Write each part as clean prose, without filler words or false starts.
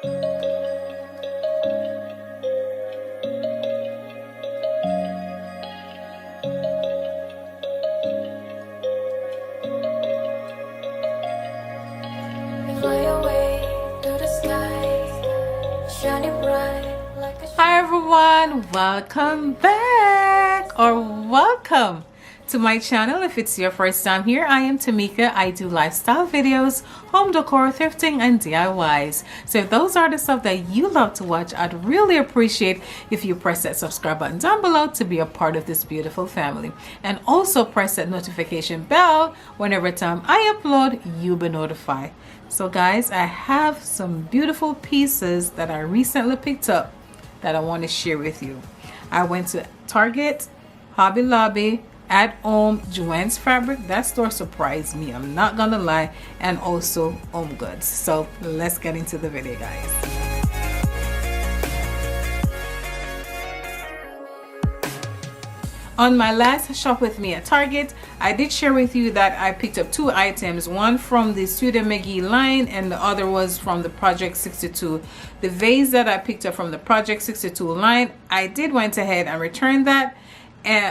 Hi everyone, welcome back or welcome to my channel. If it's your first time here, I am Tamika. I do lifestyle videos, home decor, thrifting, and DIYs. So if those are the stuff that you love to watch, I'd really appreciate if you press that subscribe button down below to be a part of this beautiful family. And also press that notification bell. Whenever time I upload, you'll be notified. So guys, I have some beautiful pieces that I recently picked up that I want to share with you. I went to Target, Hobby Lobby, AtHome, Joanns fabric. That store surprised me, I'm not gonna lie, and also Homegoods. So let's get into the video, guys. On my last shop with me at Target, I did share with you that I picked up two items, one from the Studio McGee line and the other was from the Project 62. The vase that I picked up from the Project 62 line, I did went ahead and returned that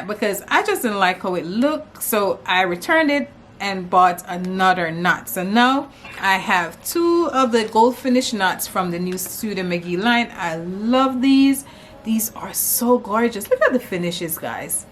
because I just didn't like how it looked, so I returned it and bought another knot. So now I have two of the gold finish knots from the new Studio McGee line. I love these. These are so gorgeous. Look at the finishes, guys.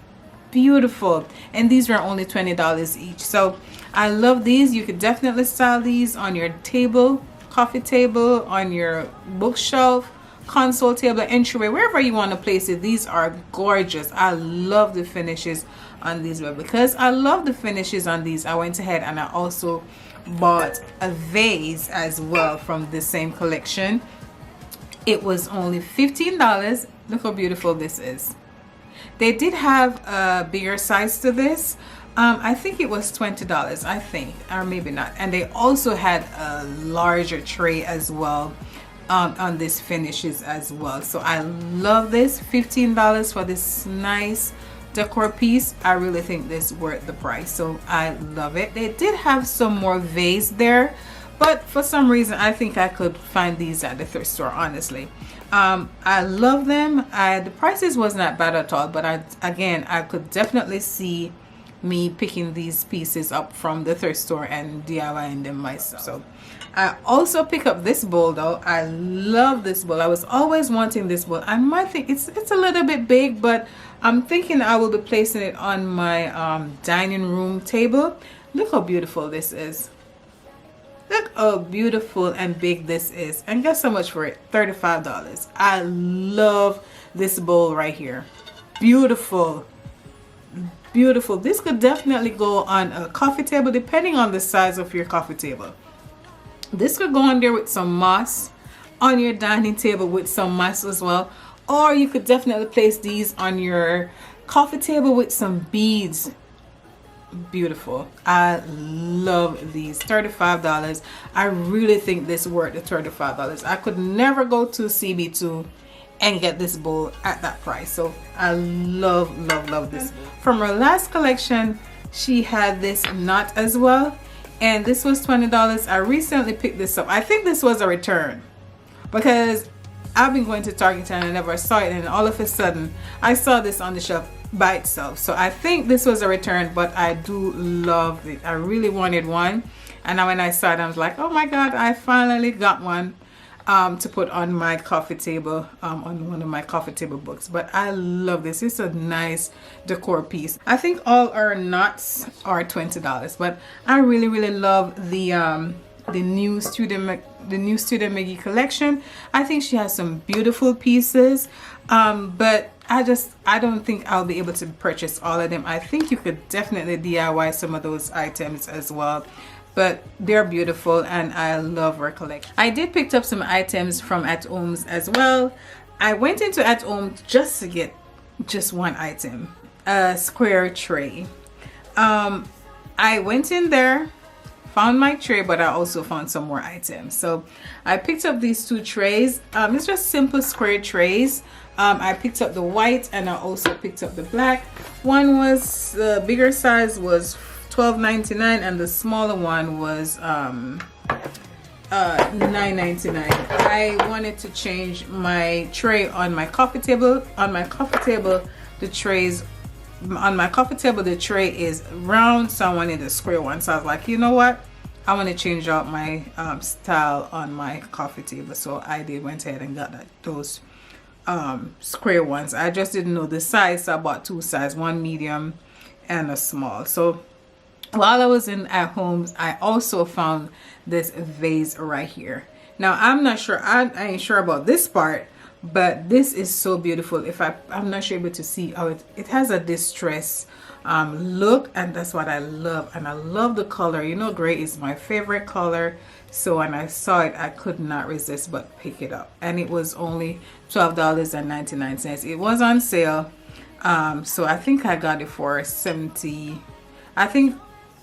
Beautiful. And these were only $20 each. So I love these. You could definitely style these on your table, coffee table, on your bookshelf, console table, entryway, wherever you want to place it. These are gorgeous. I love the finishes on these, but because I love the finishes on these, I went ahead and I also bought a vase as well from the same collection. It was only $15. Look how beautiful this is. They did have a bigger size to this. I think it was $20, I think, or maybe not. And they also had a larger tray as well on this finishes as well. So I love this. $15 for this nice decor piece. I really think this is worth the price. So I love it. They did have some more vase there, but for some reason I think I could find these at the thrift store, honestly. I love them. The prices was not bad at all, but I could definitely see me picking these pieces up from the thrift store and DIYing them myself. So I also pick up this bowl though. I love this bowl. I was always wanting this bowl. I might think it's a little bit big, but I'm thinking I will be placing it on my dining room table. Look how beautiful this is. Look how beautiful and big this is. And guess how much for it? $35. I love this bowl right here. Beautiful. Beautiful. This could definitely go on a coffee table depending on the size of your coffee table. This could go on there with some moss, on your dining table with some moss as well. Or you could definitely place these on your coffee table with some beads. Beautiful. I love these. $35. I really think this worth the $35. I could never go to CB2 and get this bowl at that price. So I love this. From her last collection, she had this knot as well, and this was $20. I recently picked this up. I think this was a return because I've been going to Target and I never saw it, and all of a sudden I saw this on the shelf by itself. So I think this was a return, but I do love it. I really wanted one, and now when I saw it I was like, oh my god, I finally got one to put on my coffee table, on one of my coffee table books. But I love this. It's a nice decor piece. I think all our knots are $20, but I really love the new Studio McGee collection. I think she has some beautiful pieces, but I don't think I'll be able to purchase all of them. I think you could definitely DIY some of those items as well, but they're beautiful and I love her collection. I did pick up some items from AtHomes as well. I went into AtHome just to get just one item, a square tray. I went in there, found my tray, but I also found some more items. So I picked up these two trays. It's just simple square trays. I picked up the white and I also picked up the black. One was, the bigger size was $12.99 and the smaller one was $9.99. I wanted to change my tray on my coffee table. On my coffee table, the tray is round, so I wanted a square one. So I was like, you know what? I want to change out my style on my coffee table. So I went ahead and got those square ones. I just didn't know the size, so I bought two sizes, one medium and a small. So while I was in AtHomes, I also found this vase right here. Now I'm not sure, I ain't sure about this part, but this is so beautiful. I'm not sure able to see how it has a distress look, and that's what I love. And I love the color. You know, gray is my favorite color, so when I saw it, I could not resist but pick it up. And it was only $12.99. It was on sale, so I think I got it for 70. I think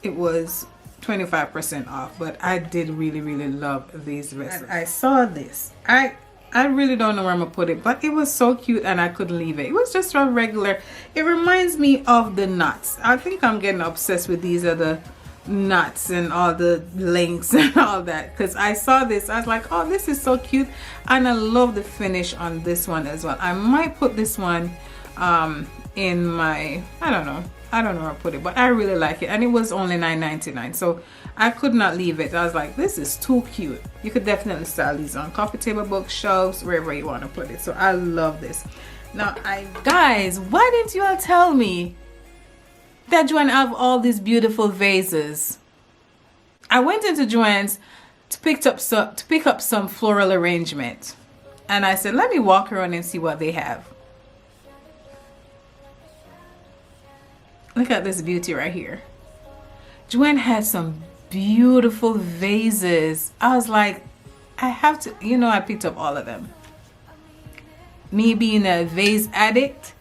it was 25% off, but I did really love these vessels. I saw this. I really don't know where I'm gonna put it, but it was so cute and I couldn't leave it. It was just a regular, it reminds me of the knots. I think I'm getting obsessed with these other knots and all the links and all that, because I saw this, I was like, oh, this is so cute, and I love the finish on this one as well. I might put this one in my, I don't know where I put it, but I really like it, and it was only $9.99, so I could not leave it. I was like, this is too cute. You could definitely style these on coffee table, bookshelves, wherever you want to put it. So I love this. Now, guys, why didn't you all tell me that Joann have all these beautiful vases? I went into Joann's to pick up some floral arrangement, and I said, let me walk around and see what they have. Look at this beauty right here. Joann had some beautiful vases. I was like, I have to, you know, I picked up all of them. Me being a vase addict,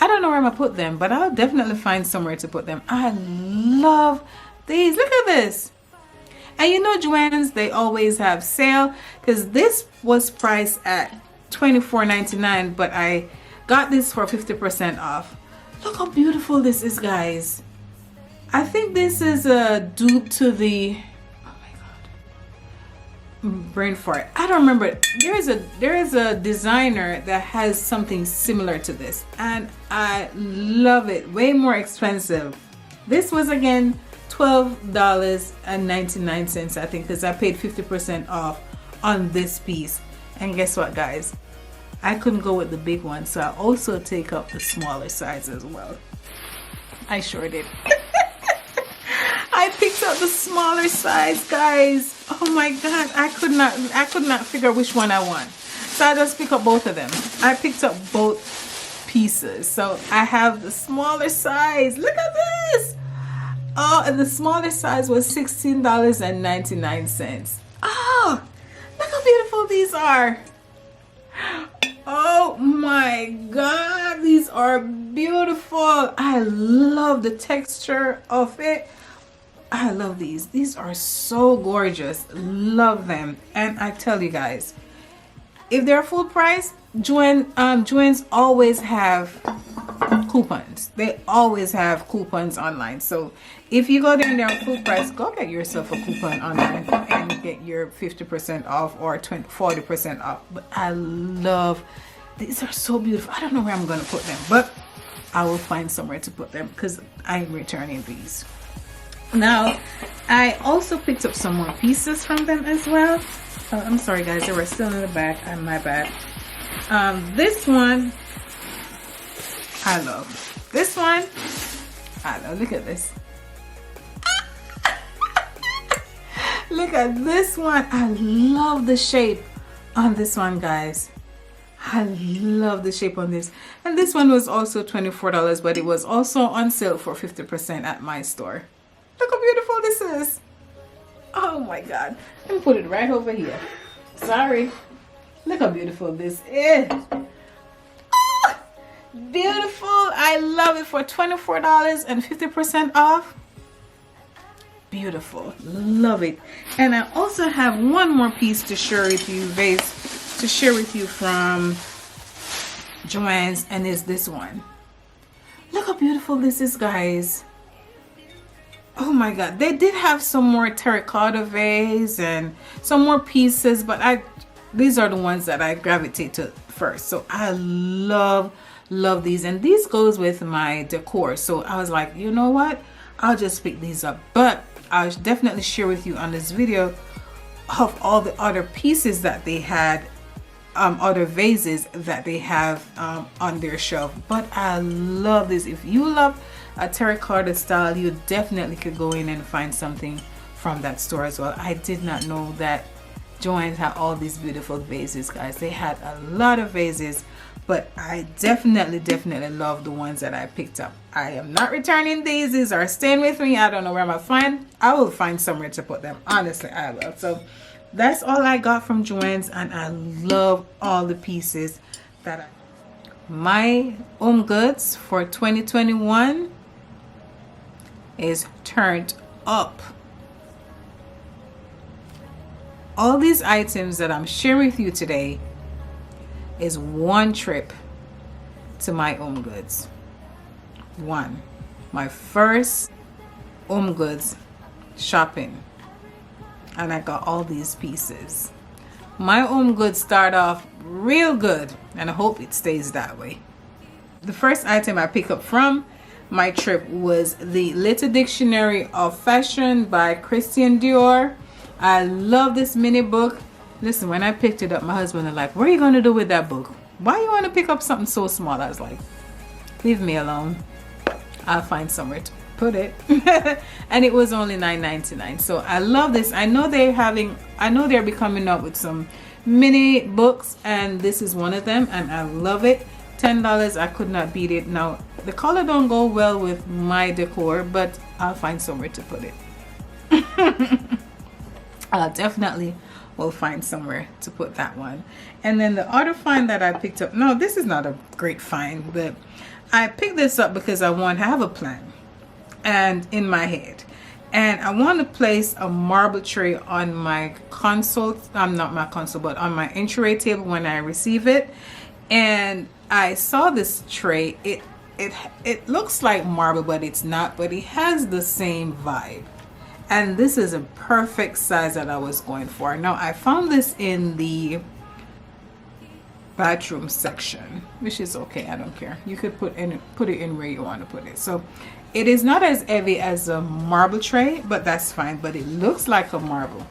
I don't know where I'm gonna put them, but I'll definitely find somewhere to put them. I love these. Look at this. And you know, Joann's, they always have sale, because this was priced at $24.99, but I got this for 50% off. Look how beautiful this is, guys. I think this is a dupe to the, oh my god, brain fart. I don't remember. There is a designer that has something similar to this, and I love it. Way more expensive. This was again $12.99, I think, because I paid 50% off on this piece. And guess what, guys? I couldn't go with the big one, so I also take up the smaller size as well. I sure did. I picked up the smaller size, guys. Oh my god, I could not figure which one I want, so I just picked up both of them. I picked up both pieces, so I have the smaller size. Look at this. Oh, and the smaller size was $16.99. Oh, look how beautiful these are. Oh my god, these are beautiful. I love the texture of it. I love these. These are so gorgeous. Love them. And I tell you guys, if they're full price, Joann's always have coupons. They always have coupons online. So if you go there and they're full price, go get yourself a coupon online and get your 50% off or 40% off. But I love, these are so beautiful. I don't know where I'm going to put them, but I will find somewhere to put them because I'm returning these. Now, I also picked up some more pieces from them as well. I'm sorry guys, they were still in the back, and my bad. This one, I love. This one, I love. Look at this. Look at this one. I love the shape on this one, guys. I love the shape on this. And this one was also $24, but it was also on sale for 50% at my store. Look how beautiful this is. Oh my god. Let me put it right over here. Sorry. Look how beautiful this is. Oh, beautiful. I love it for $24 and 50% off. Beautiful. Love it. And I also have one more piece to share with you, from Joann's, and it's this one. Look how beautiful this is, guys. Oh my god, they did have some more terracotta vase and some more pieces, but these are the ones that I gravitate to first. So I love these, and these goes with my decor. So I was like, you know what, I'll just pick these up. But I'll definitely share with you on this video of all the other pieces that they had, other vases that they have on their shelf. But I love this. If you love a terracotta style, you definitely could go in and find something from that store as well. I did not know that Joanns had all these beautiful vases, guys. They had a lot of vases, but I definitely love the ones that I picked up. I am not returning these are staying with me. I don't know where I'm gonna find. I will find somewhere to put them. Honestly, I will. So that's all I got from Joanns, and I love all the pieces that my Homegoods for 2021 is turned up. All these items that I'm sharing with you today is one trip to my Homegoods. My first Homegoods shopping, and I got all these pieces. My Homegoods start off real good, and I hope it stays that way. The first item I picked up from my trip was the Little Dictionary of Fashion by Christian Dior. I love this mini book. Listen, when I picked it up, my husband was like, what are you going to do with that book? Why you want to pick up something so small? I was like, leave me alone. I'll find somewhere to put it. And it was only $9.99. So I love this. I know they're be coming up with some mini books, and this is one of them, and I love it. $10, I could not beat it. Now the color don't go well with my decor, but I'll find somewhere to put it. I'll definitely will find somewhere to put that one. And then the other find that I picked up, no, this is not a great find, but I picked this up because I have a plan and in my head, and I want to place a marble tray on my console, not my console, but on my entry table when I receive it. And I saw this tray. It looks like marble, but it's not, but it has the same vibe. And this is a perfect size that I was going for. Now I found this in the bathroom section, which is okay. I don't care. You could put it in where you want to put it. So it is not as heavy as a marble tray, but that's fine. But it looks like a marble,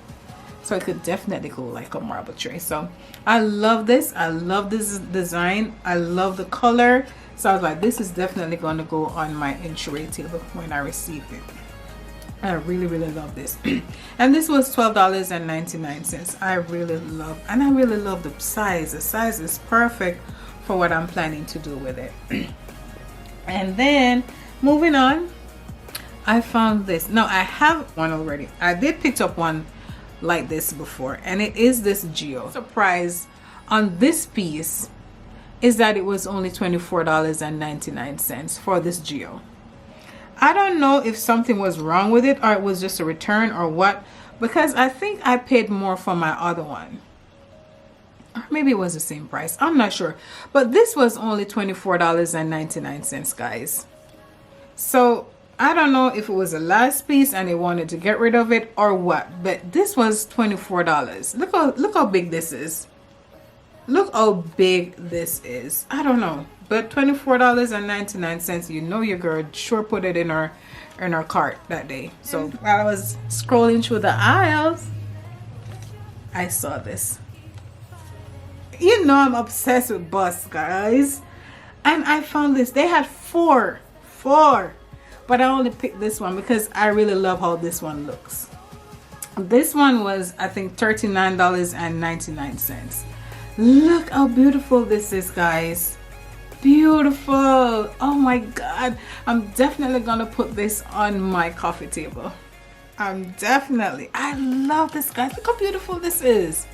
so it could definitely go like a marble tray. So I love this. I love this design. I love the color. So I was like, this is definitely going to go on my entry table when I receive it. I really love this. And this was $12.99. I really love the size. The size is perfect for what I'm planning to do with it. And then moving on, I found this. Now I have one already. I did pick up one like this before, and it is this geo. Surprise on this piece is that it was only $24.99 for this geo. I don't know if something was wrong with it, or it was just a return, or what, because I think I paid more for my other one, or maybe it was the same price. I'm not sure, but this was only $24.99, guys. So I don't know if it was the last piece and they wanted to get rid of it or what, but this was $24. Look how big this is. Look how big this is. I don't know, but $24.99. You know your girl sure put it in her cart that day. So while I was scrolling through the aisles, I saw this. You know I'm obsessed with busts, guys, and I found this. They had four, but I only picked this one because I really love how this one looks. This one was, I think, $39.99. Look how beautiful this is, guys. Beautiful. Oh my god, I'm definitely gonna put this on my coffee table. I love this, guys. Look how beautiful this is.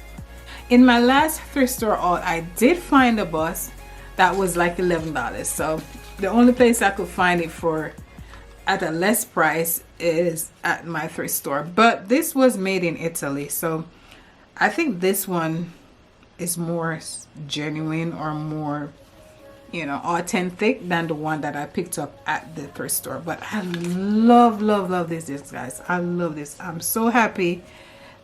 In my last thrift store haul, I did find a bust that was like $11. So the only place I could find it for at a less price is at my thrift store. But this was made in Italy, so I think this one is more genuine or more you know, authentic than the one that I picked up at the thrift store. But I love this guys. I love this. I'm so happy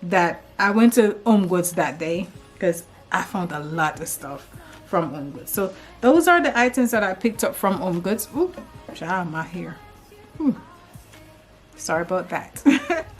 that I went to Homegoods that day because I found a lot of stuff from Homegoods. So those are the items that I picked up from Homegoods. Ooh, child, my hair. Ooh. Sorry about that.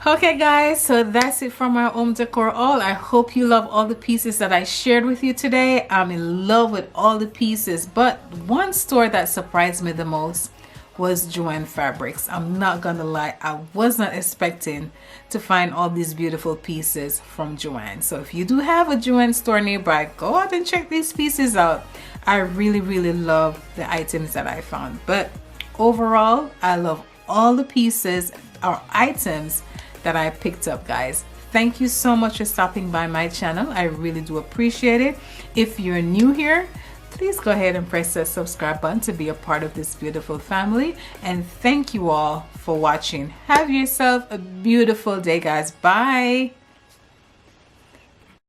Okay guys, so that's it from our home decor haul. I hope you love all the pieces that I shared with you today. I'm in love with all the pieces, but one store that surprised me the most was Joanns Fabrics. I'm not gonna lie, I was not expecting to find all these beautiful pieces from Joanns. So if you do have a Joanns store nearby, go out and check these pieces out. I really love the items that I found, but overall I love all the pieces or items that I picked up, guys. Thank you so much for stopping by my channel. I really do appreciate it. If you're new here, please go ahead and press that subscribe button to be a part of this beautiful family. And thank you all for watching. Have yourself a beautiful day, guys. Bye.